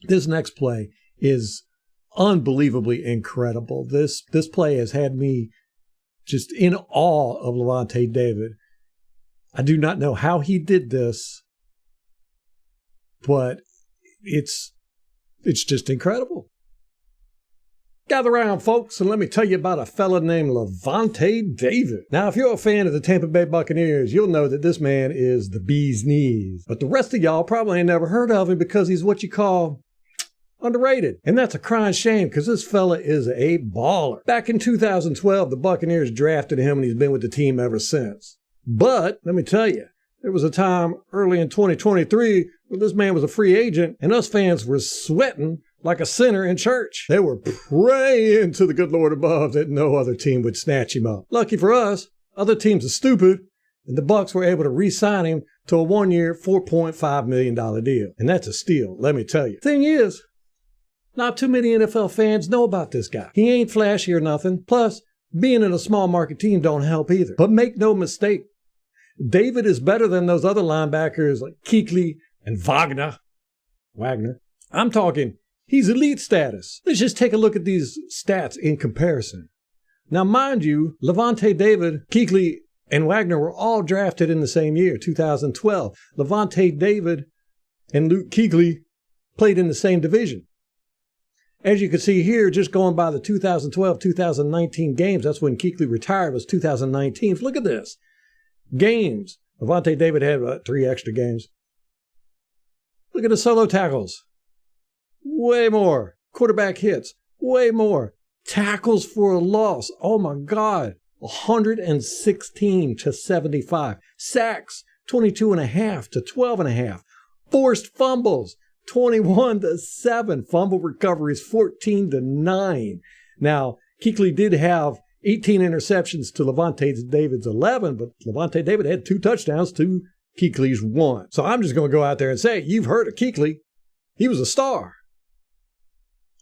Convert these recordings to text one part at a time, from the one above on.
This next play is unbelievably incredible. This play has had me just in awe of Lavonte David. I do not know how he did this, but it's just incredible. Gather around, folks, and let me tell you about a fella named Lavonte David. Now, if you're a fan of the Tampa Bay Buccaneers, you'll know that this man is the bee's knees. But the rest of y'all probably ain't never heard of him because he's what you call underrated. And that's a crying shame because this fella is a baller. Back in 2012, the Buccaneers drafted him and he's been with the team ever since. But let me tell you, there was a time early in 2023 where this man was a free agent and us fans were sweating like a sinner in church. They were praying to the good Lord above that no other team would snatch him up. Lucky for us, other teams are stupid, and the Bucs were able to re-sign him to a 1-year, $4.5 million deal. And that's a steal, let me tell you. Thing is, not too many NFL fans know about this guy. He ain't flashy or nothing. Plus, being in a small market team don't help either. But make no mistake, David is better than those other linebackers like Kuechly and Wagner. I'm talking, he's elite status. Let's just take a look at these stats in comparison. Now, mind you, Lavonte David, Kuechly, and Wagner were all drafted in the same year, 2012. Lavonte David and Luke Kuechly played in the same division. As you can see here, just going by the 2012-2019 games, that's when Kuechly retired, was 2019. Look at this. Games. Lavonte David had 3 extra games. Look at the solo tackles. Way more. Quarterback hits. Way more. Tackles for a loss. Oh my God. 116 to 75. Sacks, 22.5 to 12.5. Forced fumbles, 21 to 7. Fumble recoveries, 14 to 9. Now, Kuechly did have 18 interceptions to Lavonte David's 11, but Lavonte David had 2 touchdowns to Kuechly's 1. So I'm just going to go out there and say, you've heard of Kuechly. He was a star.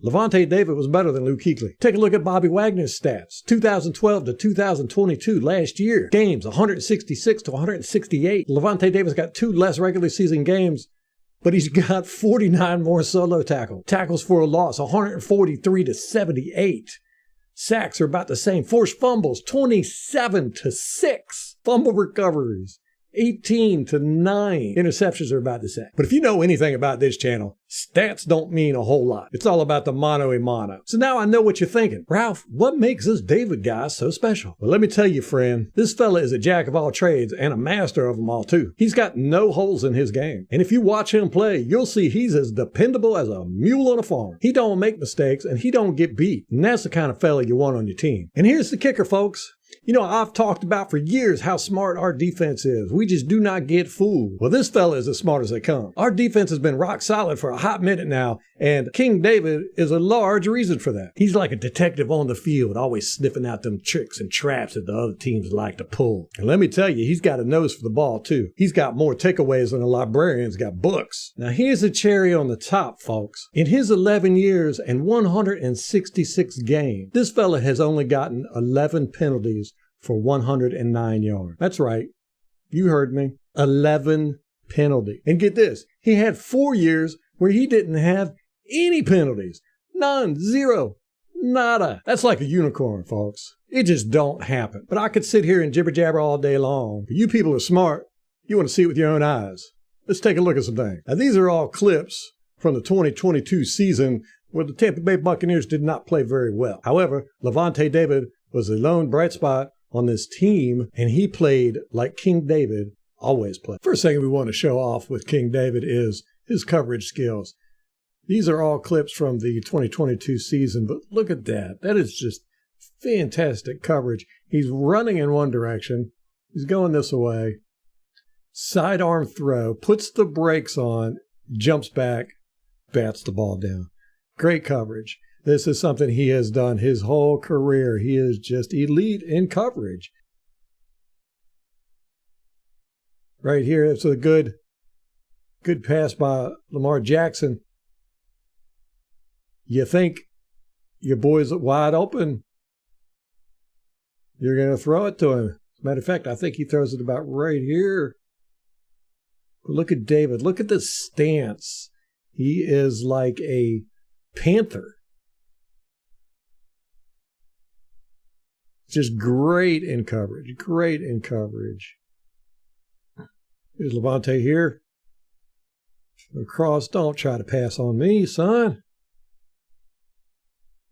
Lavonte David was better than Luke Kuechly. Take a look at Bobby Wagner's stats. 2012 to 2022, last year. Games, 166 to 168. Lavonte David's got 2 less regular season games, but he's got 49 more solo tackles. Tackles for a loss, 143 to 78. Sacks are about the same. Forced fumbles, 27 to 6. Fumble recoveries, 18 to 9. Interceptions are about the same. But if you know anything about this channel, stats don't mean a whole lot. It's all about the mano a mano. So now I know what you're thinking. Ralph, what makes this David guy so special? Well, let me tell you, friend, this fella is a jack of all trades and a master of them all too. He's got no holes in his game. And if you watch him play, you'll see he's as dependable as a mule on a farm. He don't make mistakes and he don't get beat. And that's the kind of fella you want on your team. And here's the kicker, folks. You know, I've talked about for years how smart our defense is. We just do not get fooled. Well, this fella is as smart as they come. Our defense has been rock solid for a hot minute now, and King David is a large reason for that. He's like a detective on the field, always sniffing out them tricks and traps that the other teams like to pull. And let me tell you, he's got a nose for the ball, too. He's got more takeaways than a librarian's got books. Now, here's a cherry on the top, folks. In his 11 years and 166 games, this fella has only gotten 11 penalties for 109 yards. That's right. You heard me. 11 penalties. And get this, he had 4 years where he didn't have any penalties. None. Zero. Nada. That's like a unicorn, folks. It just don't happen. But I could sit here and jibber jabber all day long. But you people are smart. You want to see it with your own eyes. Let's take a look at some things. Now, these are all clips from the 2022 season where the Tampa Bay Buccaneers did not play very well. However, Lavonte David was the lone bright spot on this team, and he played like King David always played. First thing we want to show off with King David is his coverage skills. These are all clips from the 2022 season, but look at that. That is just fantastic coverage. He's running in one direction. He's going this way. Sidearm throw, puts the brakes on, jumps back, bats the ball down. Great coverage. This is something he has done his whole career. He is just elite in coverage. Right here, it's a good pass by Lamar Jackson. You think your boy's wide open, you're going to throw it to him. As a matter of fact, I think he throws it about right here. But look at David. Look at the stance. He is like a panther. Just great in coverage. Great in coverage. Here's Lavonte here. Across. Don't try to pass on me, son.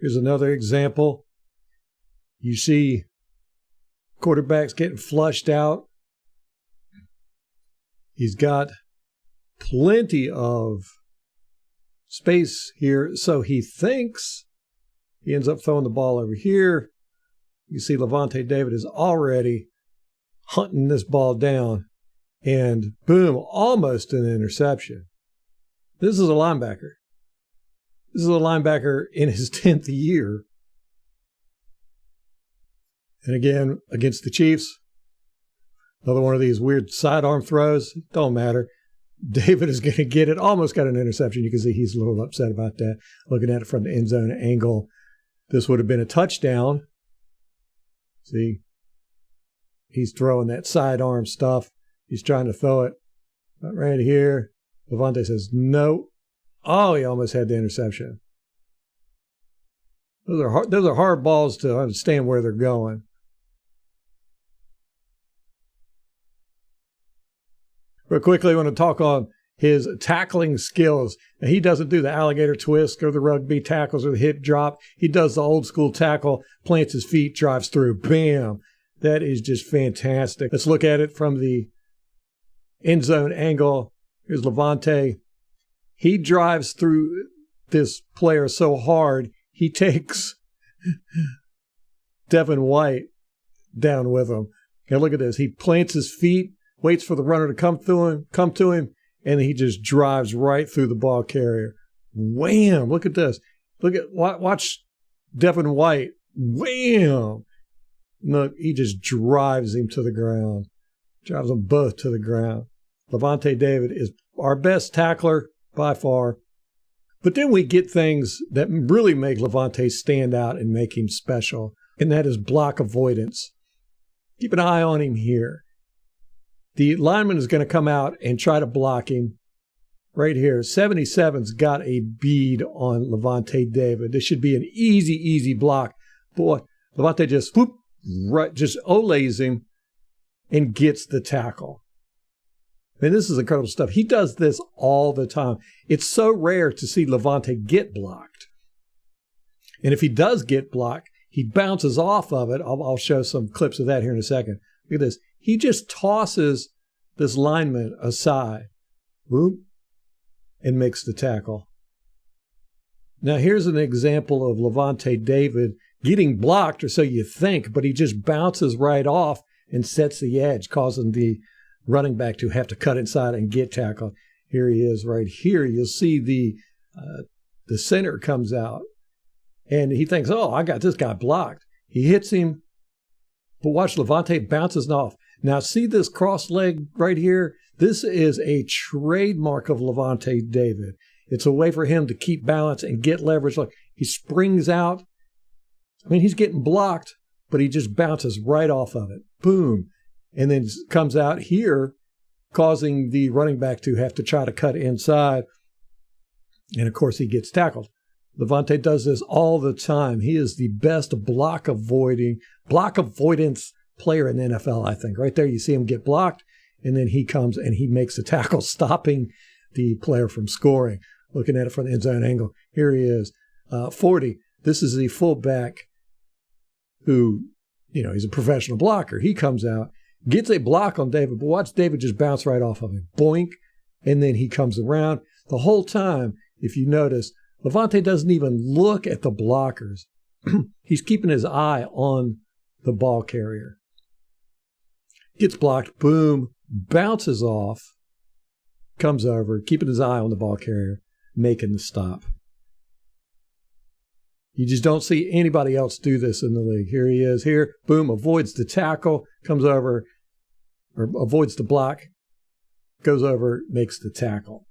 Here's another example. You see quarterbacks getting flushed out. He's got plenty of space here, so he thinks. He ends up throwing the ball over here. You see Lavonte David is already hunting this ball down, and boom, almost an interception. This is a linebacker. This is a linebacker in his 10th year. And again, against the Chiefs, another one of these weird sidearm throws. Don't matter. David is going to get it. Almost got an interception. You can see he's a little upset about that. Looking at it from the end zone angle, this would have been a touchdown. See, he's throwing that sidearm stuff. He's trying to throw it right here. Lavonte says, no. Oh, he almost had the interception. Those are hard balls to understand where they're going. Real quickly, I want to talk on his tackling skills. Now, he doesn't do the alligator twist or the rugby tackles or the hip drop. He does the old school tackle, plants his feet, drives through. Bam! That is just fantastic. Let's look at it from the end zone angle. Here's Lavonte. He drives through this player so hard, he takes Devin White down with him. Okay, look at this. He plants his feet, waits for the runner to come to him, and he just drives right through the ball carrier. Wham! Look at this. Watch Devin White. Wham! Look, he just drives him to the ground. Drives them both to the ground. Lavonte David is our best tackler by far. But then we get things that really make Lavonte stand out and make him special, and that is block avoidance. Keep an eye on him here. The lineman is going to come out and try to block him right here. 77's got a bead on Lavonte David. This should be an easy block. Boy, Lavonte just olays him and gets the tackle. I mean, this is incredible stuff. He does this all the time. It's so rare to see Lavonte get blocked. And if he does get blocked, he bounces off of it. I'll show some clips of that here in a second. Look at this. He just tosses this lineman aside, whoop, and makes the tackle. Now, here's an example of Lavonte David getting blocked, or so you think, but he just bounces right off and sets the edge, causing the running back to have to cut inside and get tackled. Here he is right here. You'll see the center comes out, and he thinks, oh, I got this guy blocked. He hits him, but watch, Lavonte bounces off. Now, see this cross leg right here? This is a trademark of Lavonte David. It's a way for him to keep balance and get leverage. Look, he springs out. I mean, he's getting blocked, but he just bounces right off of it. Boom. And then comes out here, causing the running back to have to try to cut inside. And, of course, he gets tackled. Lavonte does this all the time. He is the best block avoidance player in the NFL, I think. Right there, you see him get blocked, and then he comes and he makes the tackle, stopping the player from scoring. Looking at it from the end zone angle, here he is, 40. This is the fullback who, he's a professional blocker. He comes out, gets a block on David, but watch David just bounce right off of him. Boink, and then he comes around. The whole time, if you notice, Lavonte doesn't even look at the blockers. He's keeping his eye on the ball carrier. Gets blocked, boom, bounces off, comes over, keeping his eye on the ball carrier, making the stop. You just don't see anybody else do this in the league. Here he is, here, boom, avoids the tackle, comes over, or avoids the block, goes over, makes the tackle.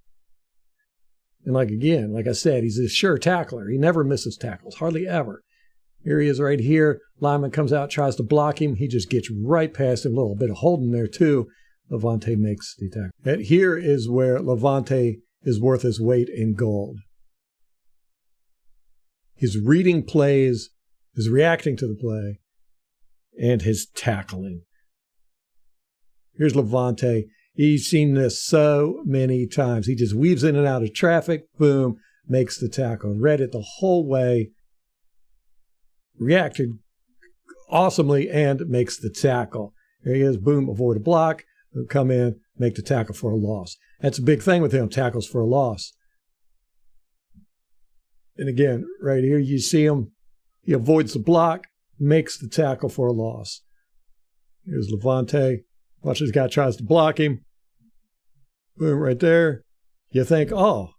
And like I said, he's a sure tackler. He never misses tackles, hardly ever. Here he is right here. Lineman comes out, tries to block him. He just gets right past him. A little bit of holding there, too. Lavonte makes the tackle. And here is where Lavonte is worth his weight in gold. His reading plays, his reacting to the play, and his tackling. Here's Lavonte. He's seen this so many times. He just weaves in and out of traffic, boom, makes the tackle. Read it the whole way, reacted awesomely, and makes the tackle. There he is, boom, avoid a block, come in, make the tackle for a loss. That's a big thing with him, tackles for a loss. And again, right here, you see him, he avoids the block, makes the tackle for a loss. Here's Lavonte. Watch, this guy tries to block him. Boom, right there. You think, oh,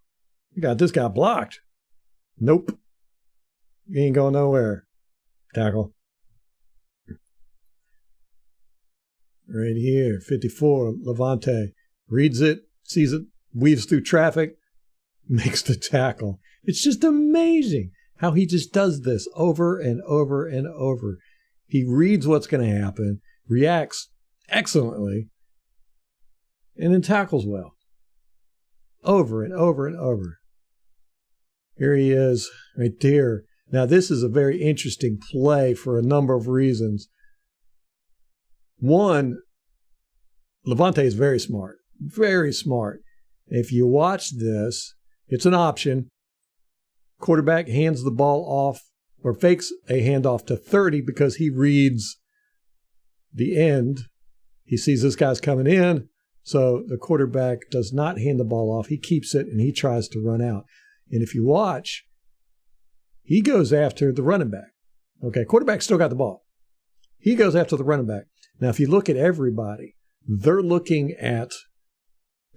you got this guy blocked. Nope. He ain't going nowhere. Tackle. Right here, 54, Lavonte. Reads it, sees it, weaves through traffic, makes the tackle. It's just amazing how he just does this over and over and over. He reads what's going to happen, reacts excellently, and then tackles well. Over and over and over. Here he is, right there. Now, this is a very interesting play for a number of reasons. One, Lavonte is very smart. Very smart. If you watch this, it's an option. Quarterback hands the ball off or fakes a handoff to 30 because he reads the end. He sees this guy's coming in, so the quarterback does not hand the ball off. He keeps it, and he tries to run out. And if you watch, he goes after the running back. Okay, quarterback still got the ball. He goes after the running back. Now, if you look at everybody, they're looking at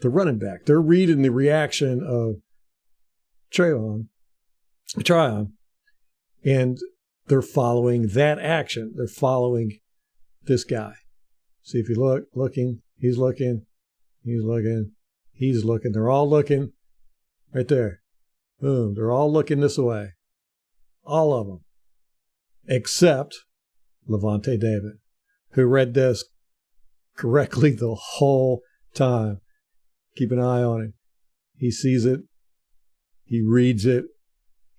the running back. They're reading the reaction of Tryon, and they're following that action. They're following this guy. See, if you look, he's looking, he's looking, he's looking. They're all looking right there. Boom. They're all looking this way. All of them. Except Lavonte David, who read this correctly the whole time. Keep an eye on him. He sees it. He reads it.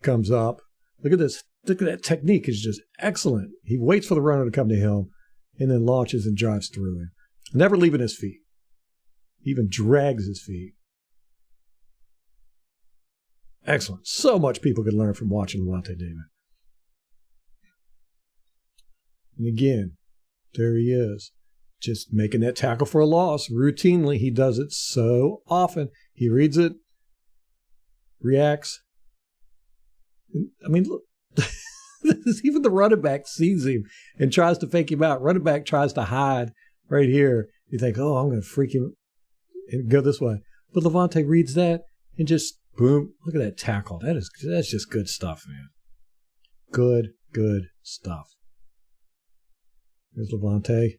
Comes up. Look at this. Look at that technique. It's just excellent. He waits for the runner to come to him and then launches and drives through him. Never leaving his feet. He even drags his feet. Excellent. So much people could learn from watching Lavonte David. And again, there he is. Just making that tackle for a loss. Routinely, he does it so often. He reads it, reacts. I mean, look, even the running back sees him and tries to fake him out. Running back tries to hide right here. You think, oh, I'm going to freak him and go this way. But Lavonte reads that and just, boom, look at that tackle. That's just good stuff, man. Good stuff. There's Lavonte.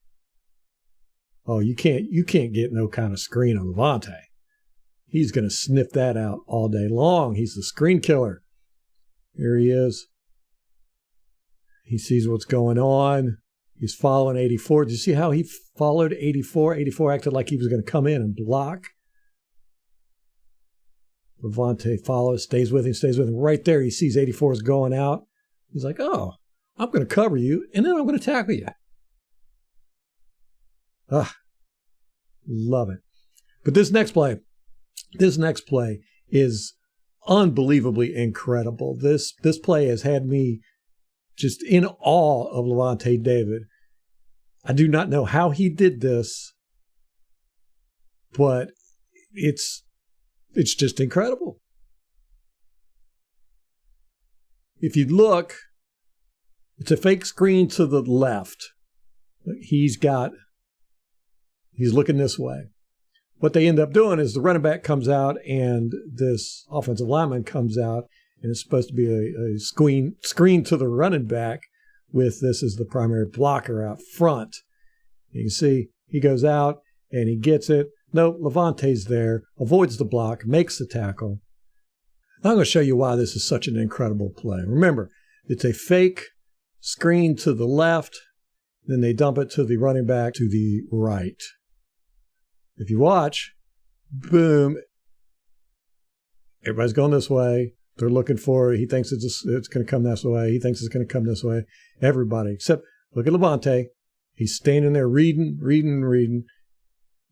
Oh, you can't get no kind of screen on Lavonte. He's going to sniff that out all day long. He's the screen killer. Here he is. He sees what's going on. He's following 84. Did you see how he followed 84? 84 acted like he was going to come in and block. Lavonte follows, stays with him. Right there, he sees 84 is going out. He's like, oh, I'm going to cover you, and then I'm going to tackle you. Love it. But this next play is unbelievably incredible. This play has had me just in awe of Lavonte David. I do not know how he did this, but it's just incredible. If you look, it's a fake screen to the left. He's looking this way. What they end up doing is the running back comes out and this offensive lineman comes out, and it's supposed to be a screen to the running back with this as the primary blocker out front. You can see he goes out and he gets it. Nope, Lavonte's there, avoids the block, makes the tackle. I'm going to show you why this is such an incredible play. Remember, it's a fake screen to the left, then they dump it to the running back to the right. If you watch, boom, Everybody's going this way. They're looking for it. He thinks it's going to come this way. He thinks it's going to come this way. Everybody, except look at Lavonte. He's standing there reading.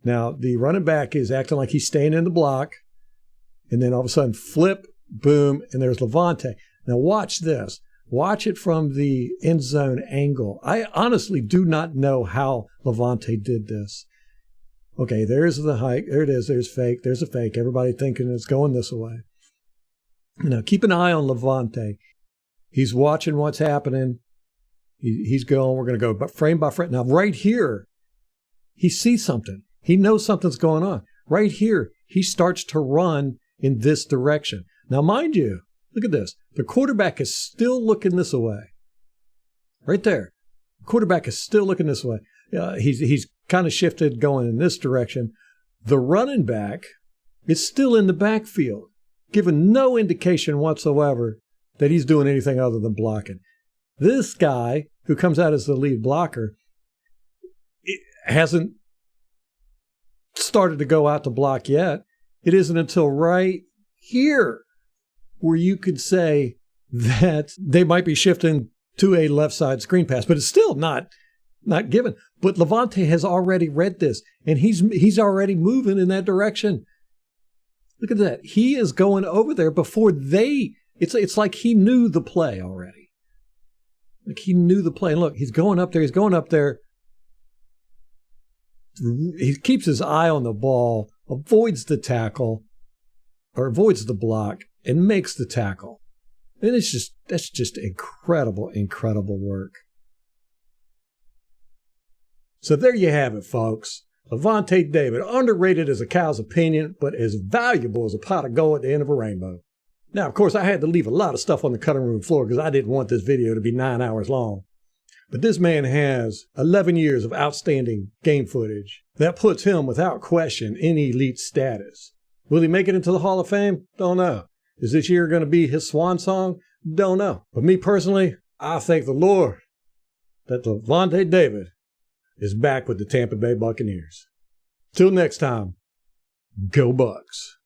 Now, the running back is acting like he's staying in the block. And then all of a sudden, flip, boom, and there's Lavonte. Now, watch this. Watch it from the end zone angle. I honestly do not know how Lavonte did this. Okay, there's the hike. There it is. There's fake. There's a fake. Everybody thinking it's going this way. Now, keep an eye on Lavonte. He's watching what's happening. He's going. We're going to go frame by frame. Now, right here, he sees something. He knows something's going on. Right here, he starts to run in this direction. Now, mind you, look at this. The quarterback is still looking this way. Right there. The quarterback is still looking this way. He's kind of shifted going in this direction. The running back is still in the backfield, giving no indication whatsoever that he's doing anything other than blocking. This guy, who comes out as the lead blocker, hasn't started to go out to block yet. It isn't until right here where you could say that they might be shifting to a left side screen pass, but it's still not given. But Lavonte has already read this, and he's already moving in that direction. Look at that. He is going over there before it's like he knew the play already. Like he knew the play. And look, he's going up there. He keeps his eye on the ball, avoids the tackle, or avoids the block, and makes the tackle. And that's just incredible work. So there you have it, folks. Lavonte David, underrated as a cow's opinion, but as valuable as a pot of gold at the end of a rainbow. Now, of course, I had to leave a lot of stuff on the cutting room floor because I didn't want this video to be 9 hours long. But this man has 11 years of outstanding game footage that puts him without question in elite status. Will he make it into the Hall of Fame? Don't know. Is this year going to be his swan song? Don't know. But me personally, I thank the Lord that Lavonte David is back with the Tampa Bay Buccaneers. Till next time, go Bucs.